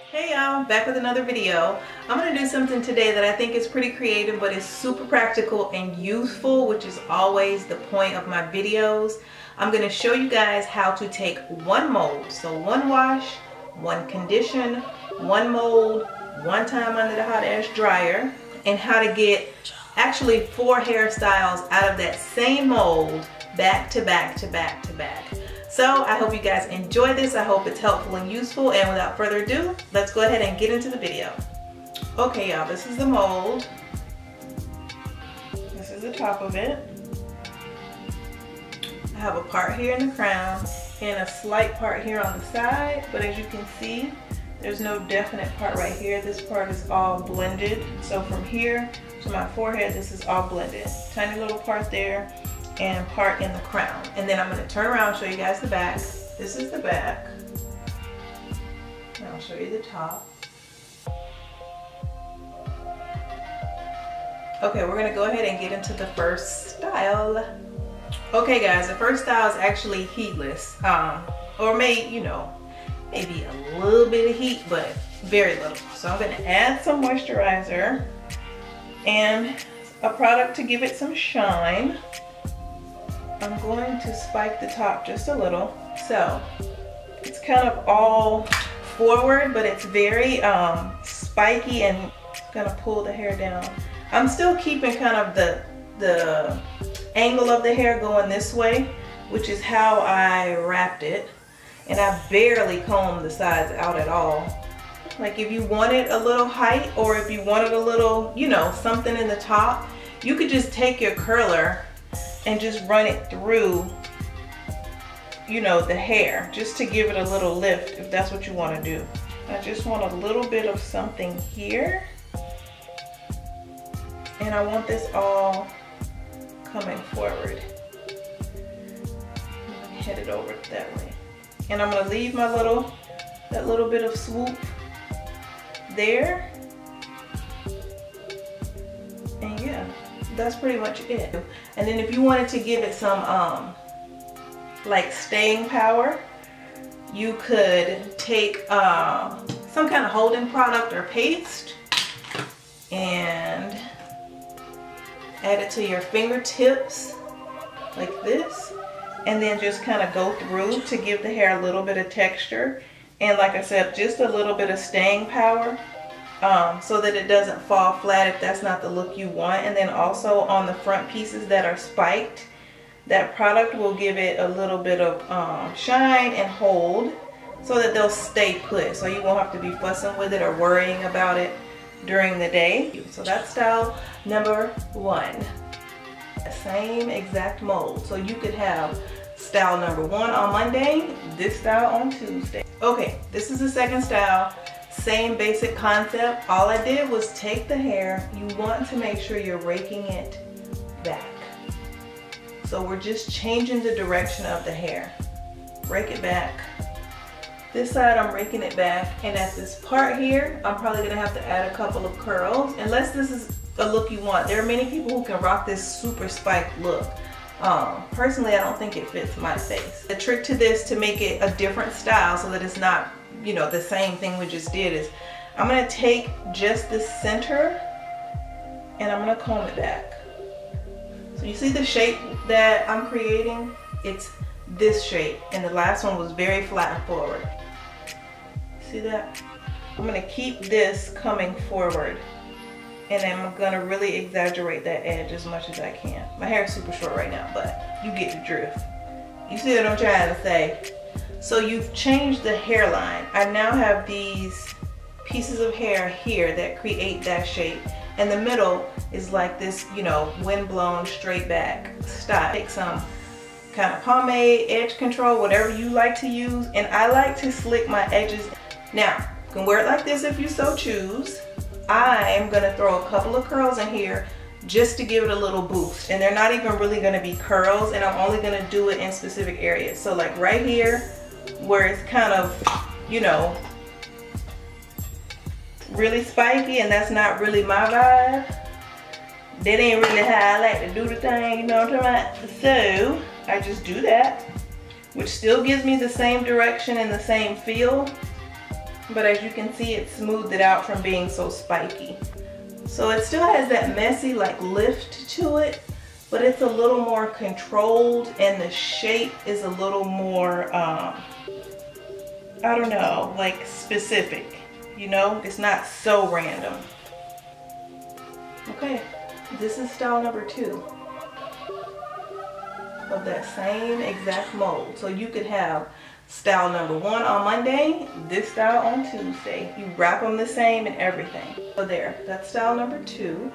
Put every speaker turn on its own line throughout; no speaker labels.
Hey y'all, back with another video. I'm going to do something today that I think is pretty creative, but is super practical and useful, which is always the point of my videos. I'm going to show you guys how to take one mold, so one wash, one condition, one mold, one time under the hot ash dryer, and how to get actually 4 hairstyles out of that same mold back to back to back to back. So I hope you guys enjoy this. I hope it's helpful and useful, and without further ado, let's go ahead and get into the video. Okay y'all, this is the mold. This is the top of it. I have a part here in the crown and a slight part here on the side, but as you can see, there's no definite part right here. This part is all blended. So from here to my forehead, this is all blended. Tiny little part there and part in the crown. And then I'm going to turn around and show you guys the back. This is the back. And I'll show you the top. Okay, we're going to go ahead and get into the first style. Okay guys, the first style is actually heatless. Or maybe a little bit of heat, but very little. So I'm going to add some moisturizer and a product to give it some shine. I'm going to spike the top just a little. So it's kind of all forward, but it's very spiky and gonna pull the hair down. I'm still keeping kind of the angle of the hair going this way, which is how I wrapped it. And I barely combed the sides out at all. Like if you wanted a little height, or if you wanted a little, something in the top, you could just take your curler and just run it through, the hair, just to give it a little lift if that's what you want to do. I just want a little bit of something here. And I want this all coming forward. I'm gonna head it over that way. And I'm gonna leave my that little bit of swoop there. And yeah, that's pretty much it. And then if you wanted to give it some like staying power, you could take some kind of holding product or paste and add it to your fingertips like this, and then just kind of go through to give the hair a little bit of texture, and like I said, just a little bit of staying power. So that it doesn't fall flat if that's not the look you want. And then also on the front pieces that are spiked, that product will give it a little bit of shine and hold so that they'll stay put, so you won't have to be fussing with it or worrying about it during the day. So that's style number 1. The same exact mold. So you could have style number 1 on Monday, this style on Tuesday. Okay, this is the second style. Same basic concept. All I did was take the hair. You want to make sure you're raking it back. So we're just changing the direction of the hair. Rake it back. This side I'm raking it back, and at this part here, I'm probably gonna have to add a couple of curls, unless this is a look you want. There are many people who can rock this super spiked look. Personally, I don't think it fits my face. The trick to this, to make it a different style so that it's not the same thing we just did, is I'm going to take just the center and I'm going to comb it back. So you see the shape that I'm creating? It's this shape, and the last one was very flat and forward. See that? I'm going to keep this coming forward, and then I'm going to really exaggerate that edge as much as I can. My hair is super short right now, but you get the drift. You see what I'm trying to say? So you've changed the hairline. I now have these pieces of hair here that create that shape, and the middle is like this, wind-blown straight back style. Take some kind of pomade, edge control, whatever you like to use, and I like to slick my edges. Now, you can wear it like this if you so choose. I am gonna throw a couple of curls in here just to give it a little boost, and they're not even really gonna be curls, and I'm only gonna do it in specific areas. So like right here, where it's kind of, really spiky, and that's not really my vibe. That ain't really how I like to do the thing, you know what I'm talking about? So I just do that, which still gives me the same direction and the same feel. but as you can see, it smoothed it out from being so spiky. So it still has that messy like lift to it, but it's a little more controlled, and the shape is a little more, I don't know, like specific, you know? It's not so random. Okay, this is style number 2 of that same exact mold. So you could have style number 1 on Monday, this style on Tuesday. You wrap them the same and everything. So there, that's style number 2.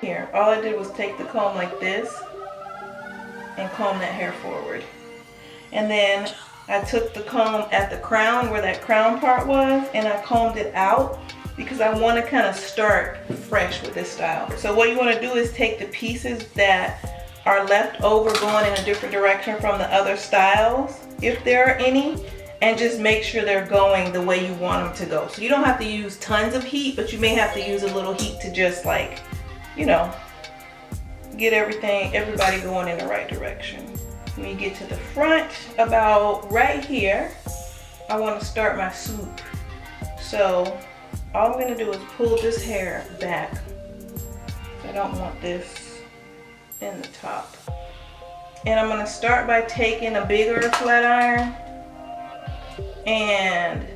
Here, all I did was take the comb like this and comb that hair forward. And then I took the comb at the crown, where that crown part was, and I combed it out because I want to kind of start fresh with this style. So what you want to do is take the pieces that are left over going in a different direction from the other styles, if there are any, and just make sure they're going the way you want them to go. So you don't have to use tons of heat, but you may have to use a little heat to just like, you know, get everybody going in the right direction. When you get to the front, about right here, I want to start my swoop. So all I'm going to do is pull this hair back. I don't want this in the top. And I'm going to start by taking a bigger flat iron and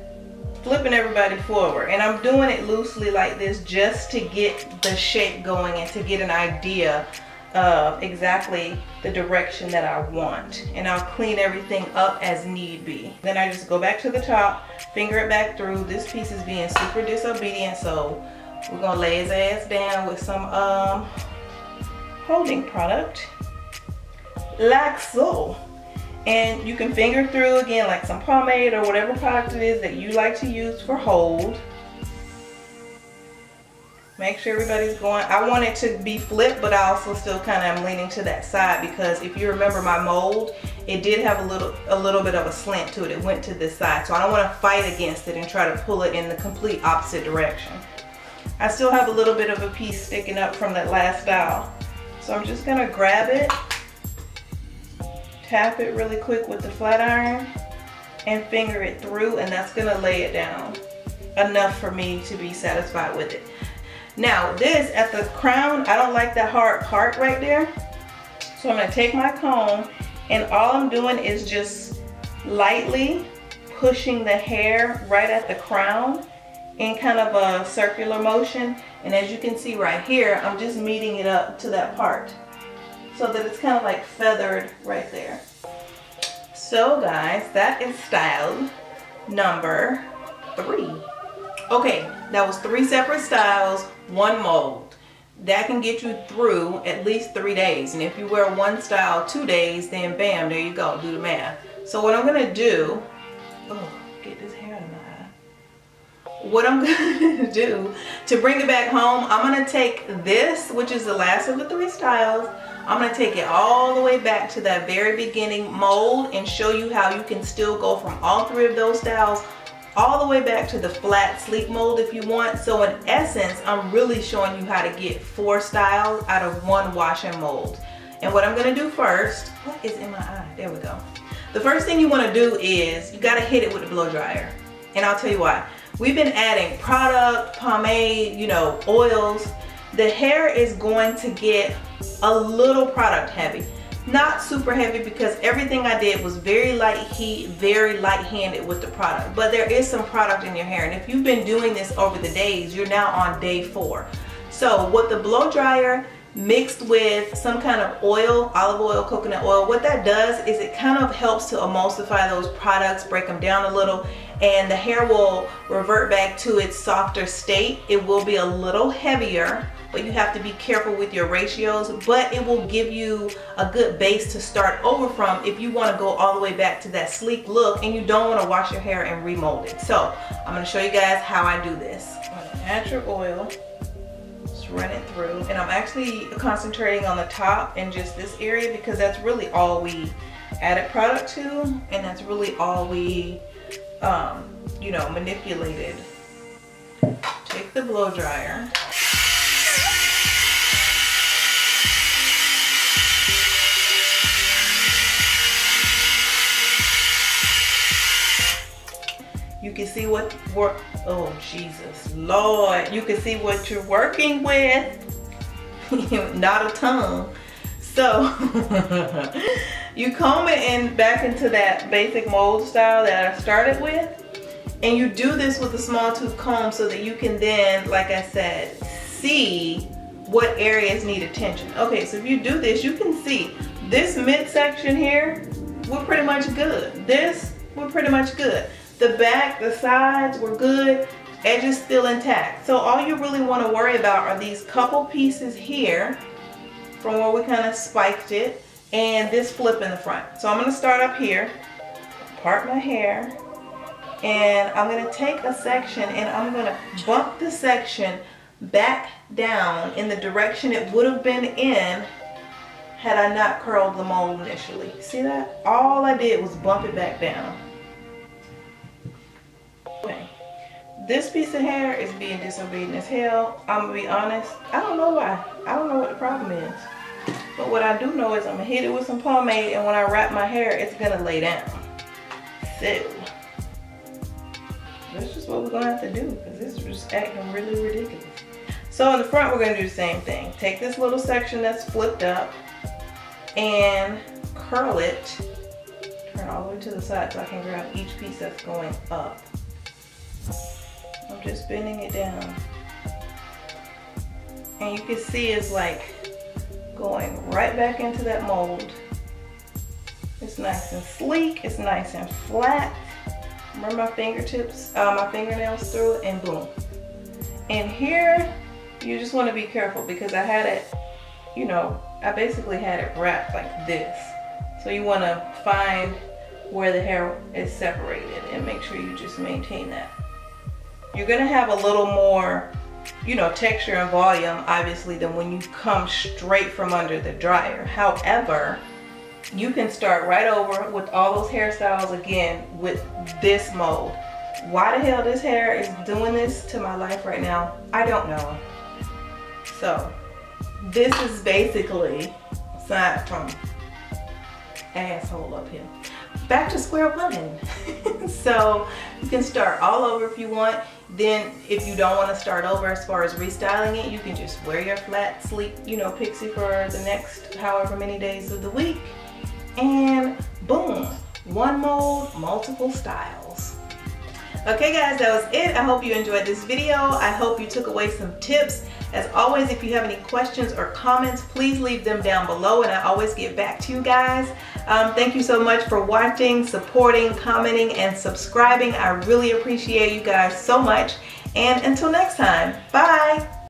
flipping everybody forward. And I'm doing it loosely like this just to get the shape going and to get an idea of exactly the direction that I want. And I'll clean everything up as need be. Then I just go back to the top, finger it back through. This piece is being super disobedient, so we're gonna lay his ass down with some holding product, like so. And you can finger through again like some pomade or whatever product it is that you like to use for hold. Make sure everybody's going. I want it to be flipped, but I also still kind of am leaning to that side because if you remember my mold, it did have a little bit of a slant to it. It went to this side, so I don't want to fight against it and try to pull it in the complete opposite direction. I still have a little bit of a piece sticking up from that last style, so I'm just gonna grab it, tap it really quick with the flat iron, and finger it through, and that's gonna lay it down enough for me to be satisfied with it. Now this at the crown, I don't like that hard part right there. So I'm gonna take my comb and all I'm doing is just lightly pushing the hair right at the crown in kind of a circular motion. And as you can see right here, I'm just meeting it up to that part so that it's kind of like feathered right there. So guys, that is style number 3. Okay, that was 3 separate styles, 1 mold. That can get you through at least 3 days. And if you wear 1 style 2 days, then bam, there you go, do the math. So what I'm gonna do, oh, get this hair out of my eye. What I'm gonna do to bring it back home, I'm gonna take this, which is the last of the 3 styles, I'm gonna take it all the way back to that very beginning mold and show you how you can still go from all 3 of those styles all the way back to the flat sleek mold if you want. So in essence, I'm really showing you how to get 4 styles out of 1 wash and mold. And what I'm gonna do first, what is in my eye? There we go. The first thing you wanna do is you gotta hit it with the blow dryer. And I'll tell you why. We've been adding product, pomade, you know, oils. The hair is going to get a little product heavy. Not super heavy because everything I did was very light heat, very light-handed with the product. But there is some product in your hair. And if you've been doing this over the days, you're now on day 4. So what the blow dryer mixed with some kind of oil, olive oil, coconut oil, what that does is it kind of helps to emulsify those products, break them down a little, and the hair will revert back to its softer state. It will be a little heavier, but you have to be careful with your ratios, but it will give you a good base to start over from if you want to go all the way back to that sleek look and you don't want to wash your hair and remold it. So I'm going to show you guys how I do this. I'm going to add your oil, just run it through, and I'm actually concentrating on the top and just this area because that's really all we added product to, and that's really all we you know, manipulated. Take the blow dryer. can see what work. Oh Jesus, Lord! You can see what you're working with. Not a tongue. So you comb it in back into that basic mold style that I started with, and you do this with a small tooth comb so that you can then, like I said, see what areas need attention. Okay, so if you do this, you can see this midsection here, we're pretty much good. This, we're pretty much good. The back, the sides, we're good. Edges still intact. So all you really want to worry about are these couple pieces here from where we kind of spiked it, and this flip in the front. So I'm going to start up here, part my hair, and I'm going to take a section and I'm going to bump the section back down in the direction it would have been in had I not curled the mold initially. See that? All I did was bump it back down. Okay. This piece of hair is being disobedient as hell. I'm gonna be honest, I don't know why. I don't know what the problem is. But what I do know is I'm gonna hit it with some pomade, and when I wrap my hair, it's gonna lay down. So that's just what we're gonna have to do, because this is just acting really ridiculous. So in the front, we're gonna do the same thing. Take this little section that's flipped up and curl it. Turn all the way to the side so I can grab each piece that's going up. I'm just bending it down. And you can see it's like going right back into that mold. It's nice and sleek, it's nice and flat. Run my fingertips, my fingernails through it, and boom. And here, you just want to be careful because I had it, you know, I basically had it wrapped like this. So you want to find where the hair is separated and make sure you just maintain that. You're going to have a little more, you know, texture and volume obviously than when you come straight from under the dryer. However, you can start right over with all those hairstyles again with this mold. Why the hell this hair is doing this to my life right now, I don't know. So this is basically, aside from asshole up here, back to square one. So you can start all over if you want. Then if you don't want to start over as far as restyling it, you can just wear your flat, sleek, you know, Pixie for the next however many days of the week. And boom, one mold, multiple styles. Okay guys, that was it. I hope you enjoyed this video. I hope you took away some tips. As always, if you have any questions or comments, please leave them down below and I always get back to you guys. Thank you so much for watching, supporting, commenting, and subscribing. I really appreciate you guys so much. And until next time, bye.